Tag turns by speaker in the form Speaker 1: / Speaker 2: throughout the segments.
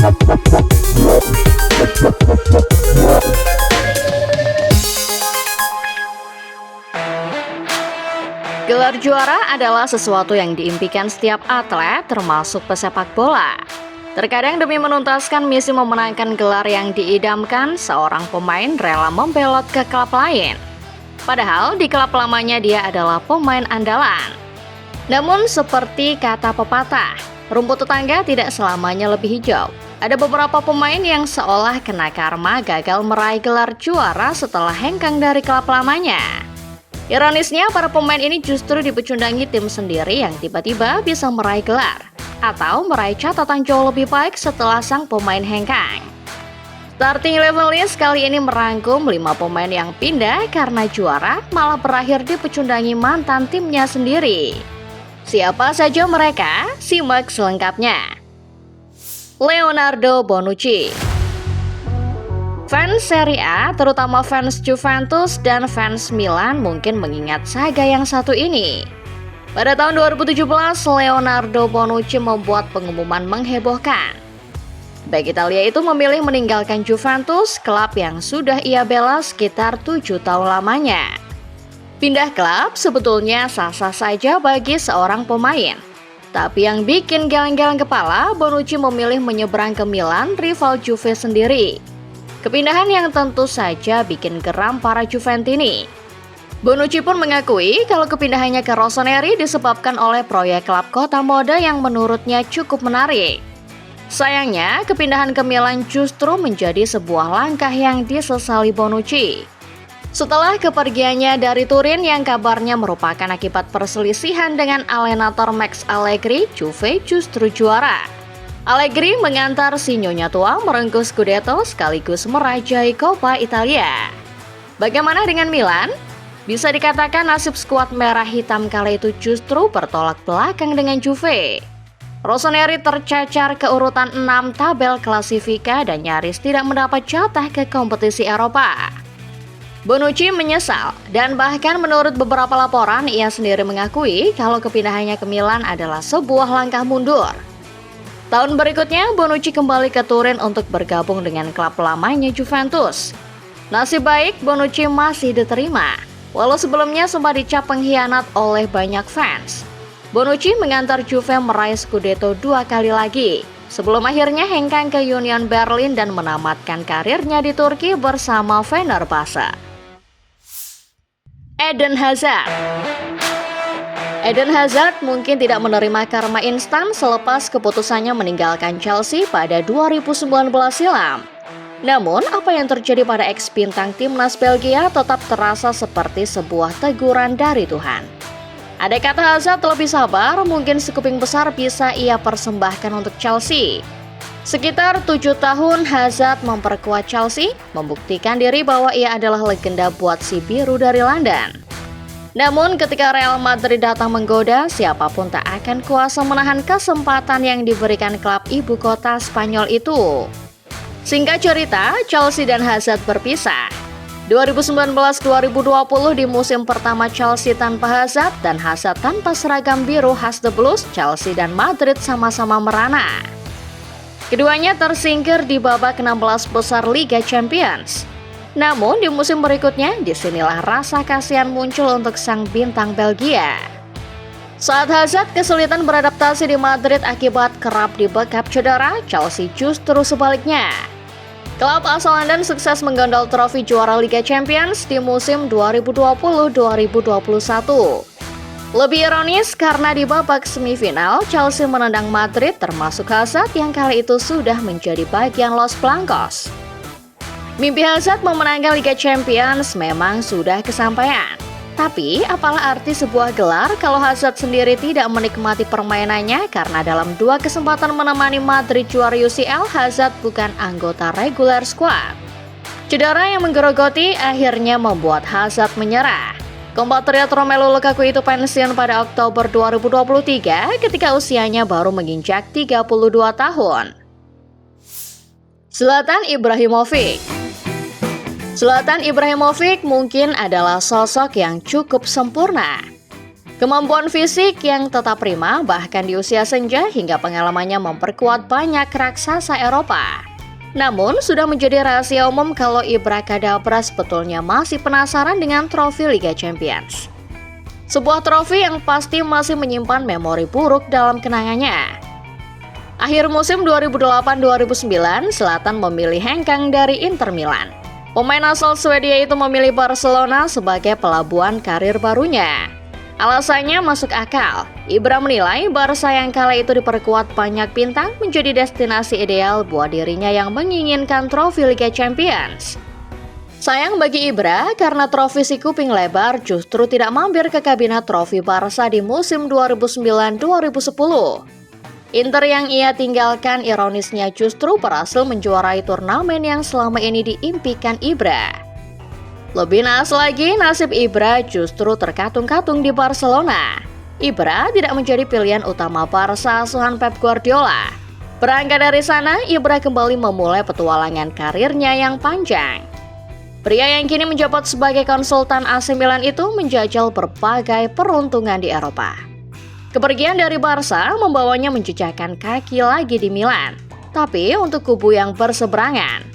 Speaker 1: Gelar juara adalah sesuatu yang diimpikan setiap atlet, termasuk pesepak bola. Terkadang demi menuntaskan misi memenangkan gelar yang diidamkan, seorang pemain rela membelot ke klub lain. Padahal di klub lamanya dia adalah pemain andalan. Namun seperti kata pepatah, rumput tetangga tidak selamanya lebih hijau. Ada beberapa pemain yang seolah kena karma gagal meraih gelar juara setelah hengkang dari klub lamanya. Ironisnya, para pemain ini justru dipecundangi tim sendiri yang tiba-tiba bisa meraih gelar atau meraih catatan jauh lebih baik setelah sang pemain hengkang. Starting Eleven List kali ini merangkum 5 pemain yang pindah karena juara malah berakhir dipecundangi mantan timnya sendiri. Siapa saja mereka? Simak selengkapnya. Leonardo Bonucci. Fans Serie A, terutama fans Juventus dan fans Milan mungkin mengingat saga yang satu ini. Pada tahun 2017, Leonardo Bonucci membuat pengumuman menghebohkan. Bek Italia itu memilih meninggalkan Juventus, klub yang sudah ia bela sekitar 7 tahun lamanya. Pindah klub sebetulnya sah-sah saja bagi seorang pemain. Tapi yang bikin geleng-geleng kepala, Bonucci memilih menyeberang ke Milan, rival Juve sendiri. Kepindahan yang tentu saja bikin geram para Juventini. Bonucci pun mengakui kalau kepindahannya ke Rossoneri disebabkan oleh proyek klub kota mode yang menurutnya cukup menarik. Sayangnya, kepindahan ke Milan justru menjadi sebuah langkah yang disesali Bonucci. Setelah kepergiannya dari Turin yang kabarnya merupakan akibat perselisihan dengan Allenatore Max Allegri, Juve justru juara. Allegri mengantar si nyonya tua merengkuh Scudetto sekaligus merajai Coppa Italia. Bagaimana dengan Milan? Bisa dikatakan nasib skuad merah hitam kala itu justru bertolak belakang dengan Juve. Rossoneri tercacar ke urutan 6 tabel klasifika dan nyaris tidak mendapat jatah ke kompetisi Eropa. Bonucci menyesal dan bahkan menurut beberapa laporan ia sendiri mengakui kalau kepindahannya ke Milan adalah sebuah langkah mundur. Tahun berikutnya, Bonucci kembali ke Turin untuk bergabung dengan klub lamanya Juventus. Nasib baik, Bonucci masih diterima, walau sebelumnya sempat dicap pengkhianat oleh banyak fans. Bonucci mengantar Juve meraih Scudetto 2 kali lagi, sebelum akhirnya hengkang ke Union Berlin dan menamatkan karirnya di Turki bersama Fenerbahce. Eden Hazard. Eden Hazard mungkin tidak menerima karma instan selepas keputusannya meninggalkan Chelsea pada 2019 silam. Namun, apa yang terjadi pada ex-bintang timnas Belgia tetap terasa seperti sebuah teguran dari Tuhan. Andai kata Hazard lebih sabar, mungkin sekuping besar bisa ia persembahkan untuk Chelsea. Sekitar 7 tahun Hazard memperkuat Chelsea, membuktikan diri bahwa ia adalah legenda buat si biru dari London. Namun ketika Real Madrid datang menggoda, siapapun tak akan kuasa menahan kesempatan yang diberikan klub ibu kota Spanyol itu. Singkat cerita, Chelsea dan Hazard berpisah. 2019-2020 di musim pertama Chelsea tanpa Hazard dan Hazard tanpa seragam biru khas The Blues, Chelsea dan Madrid sama-sama merana. Keduanya tersingkir di babak 16 besar Liga Champions. Namun di musim berikutnya, disinilah rasa kasihan muncul untuk sang bintang Belgia. Saat Hazard kesulitan beradaptasi di Madrid akibat kerap dibekap cedera, Chelsea justru sebaliknya. Klub asal London sukses menggondol trofi juara Liga Champions di musim 2020-2021. Lebih ironis karena di babak semifinal, Chelsea menendang Madrid termasuk Hazard yang kali itu sudah menjadi bagian Los Blancos. Mimpi Hazard memenangkan Liga Champions memang sudah kesampaian. Tapi, apalah arti sebuah gelar kalau Hazard sendiri tidak menikmati permainannya karena dalam 2 kesempatan menemani Madrid juara UCL, Hazard bukan anggota regular squad. Cedera yang menggerogoti akhirnya membuat Hazard menyerah. Kompatriot Romelu Lukaku itu pensiun pada Oktober 2023 ketika usianya baru menginjak 32 tahun. Zlatan Ibrahimovic. Zlatan Ibrahimovic mungkin adalah sosok yang cukup sempurna. Kemampuan fisik yang tetap prima bahkan di usia senja hingga pengalamannya memperkuat banyak raksasa Eropa. Namun, sudah menjadi rahasia umum kalau Ibra Kadabra sebetulnya masih penasaran dengan trofi Liga Champions. Sebuah trofi yang pasti masih menyimpan memori buruk dalam kenangannya. Akhir musim 2008-2009, Zlatan memilih hengkang dari Inter Milan. Pemain asal Swedia itu memilih Barcelona sebagai pelabuhan karir barunya. Alasannya masuk akal. Ibra menilai Barca yang kala itu diperkuat banyak bintang menjadi destinasi ideal buat dirinya yang menginginkan trofi Liga Champions. Sayang bagi Ibra karena trofi si kuping lebar justru tidak mampir ke kabinet trofi Barca di musim 2009-2010. Inter yang ia tinggalkan ironisnya justru berhasil menjuarai turnamen yang selama ini diimpikan Ibra. Lebih naas lagi, nasib Ibra justru terkatung-katung di Barcelona. Ibra tidak menjadi pilihan utama Barca asuhan Pep Guardiola. Berangkat dari sana, Ibra kembali memulai petualangan karirnya yang panjang. Pria yang kini menjabat sebagai konsultan AC Milan itu menjajal berbagai peruntungan di Eropa. Kepergian dari Barca membawanya menjejakkan kaki lagi di Milan, tapi untuk kubu yang berseberangan.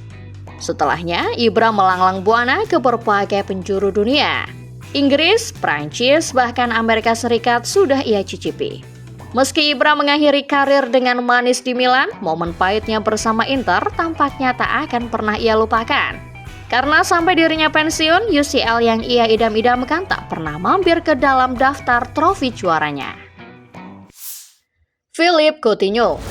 Speaker 1: Setelahnya, Ibra melanglang buana ke berbagai penjuru dunia. Inggris, Prancis, bahkan Amerika Serikat sudah ia cicipi. Meski Ibra mengakhiri karir dengan manis di Milan, momen pahitnya bersama Inter tampaknya tak akan pernah ia lupakan. Karena sampai dirinya pensiun, UCL yang ia idam-idamkan tak pernah mampir ke dalam daftar trofi juaranya. Philippe Coutinho.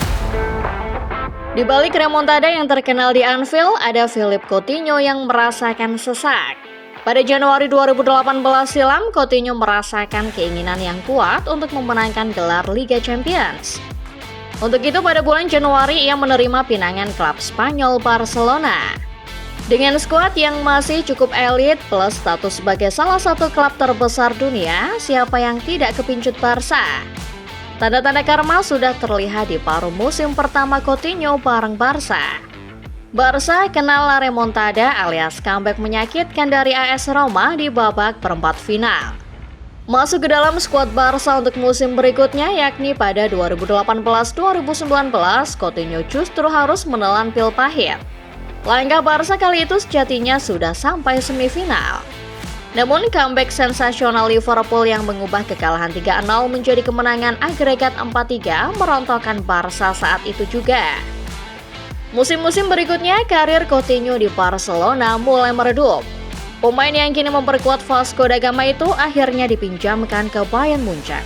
Speaker 1: Di balik remontada yang terkenal di Anfield, ada Philippe Coutinho yang merasakan sesak. Pada Januari 2018 silam, Coutinho merasakan keinginan yang kuat untuk memenangkan gelar Liga Champions. Untuk itu pada bulan Januari ia menerima pinangan klub Spanyol Barcelona. Dengan skuad yang masih cukup elit plus status sebagai salah satu klub terbesar dunia, siapa yang tidak kepincut Barca? Tanda-tanda karma sudah terlihat di paruh musim pertama Coutinho bareng Barca. Barca kenal remontada alias comeback menyakitkan dari AS Roma di babak perempat final. Masuk ke dalam skuad Barca untuk musim berikutnya yakni pada 2018-2019, Coutinho justru harus menelan pil pahit. Langkah Barca kali itu sejatinya sudah sampai semifinal. Namun comeback sensasional Liverpool yang mengubah kekalahan 3-0 menjadi kemenangan agregat 4-3 merontokkan Barca saat itu juga. Musim-musim berikutnya karir Coutinho di Barcelona mulai meredup. Pemain yang kini memperkuat Vasco da Gama itu akhirnya dipinjamkan ke Bayern Munchen.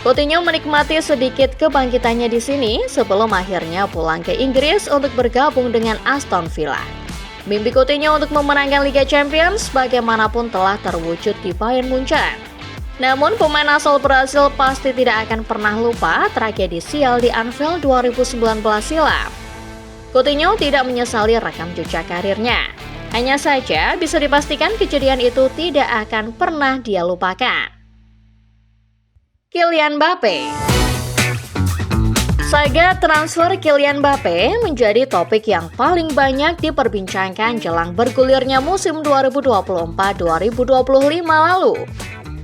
Speaker 1: Coutinho menikmati sedikit kebangkitannya di sini sebelum akhirnya pulang ke Inggris untuk bergabung dengan Aston Villa. Mimpi Coutinho untuk memenangkan Liga Champions bagaimanapun telah terwujud di Bayern Munchen. Namun pemain asal Brasil pasti tidak akan pernah lupa tragedi sial di Anfield 2019 silam. Coutinho tidak menyesali rekam jejak karirnya. Hanya saja bisa dipastikan kejadian itu tidak akan pernah dia lupakan. Kylian Mbappe. Saga transfer Kylian Mbappe menjadi topik yang paling banyak diperbincangkan jelang bergulirnya musim 2024-2025 lalu.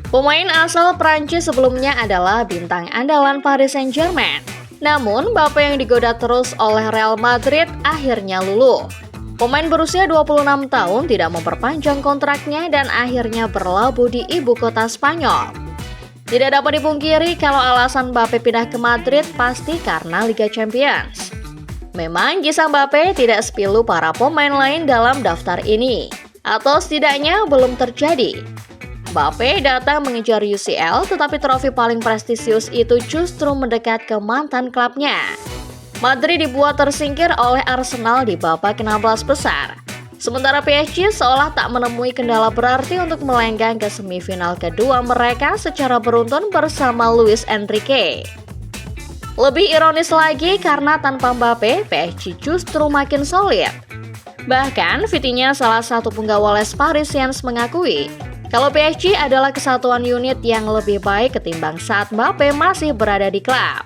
Speaker 1: Pemain asal Prancis sebelumnya adalah bintang andalan Paris Saint-Germain. Namun, Mbappe yang digoda terus oleh Real Madrid akhirnya luluh. Pemain berusia 26 tahun tidak memperpanjang kontraknya dan akhirnya berlabuh di ibu kota Spanyol. Tidak dapat dipungkiri kalau alasan Mbappe pindah ke Madrid pasti karena Liga Champions. Memang kisah Mbappe tidak sepilu para pemain lain dalam daftar ini, atau setidaknya belum terjadi. Mbappe datang mengejar UCL, tetapi trofi paling prestisius itu justru mendekat ke mantan klubnya. Madrid dibuat tersingkir oleh Arsenal di babak 16 besar. Sementara PSG seolah tak menemui kendala berarti untuk melenggang ke semifinal kedua mereka secara beruntun bersama Luis Enrique. Lebih ironis lagi karena tanpa Mbappe, PSG justru makin solid. Bahkan Vitinha, salah satu penggawa Les Parisiens, mengakui kalau PSG adalah kesatuan unit yang lebih baik ketimbang saat Mbappe masih berada di klub.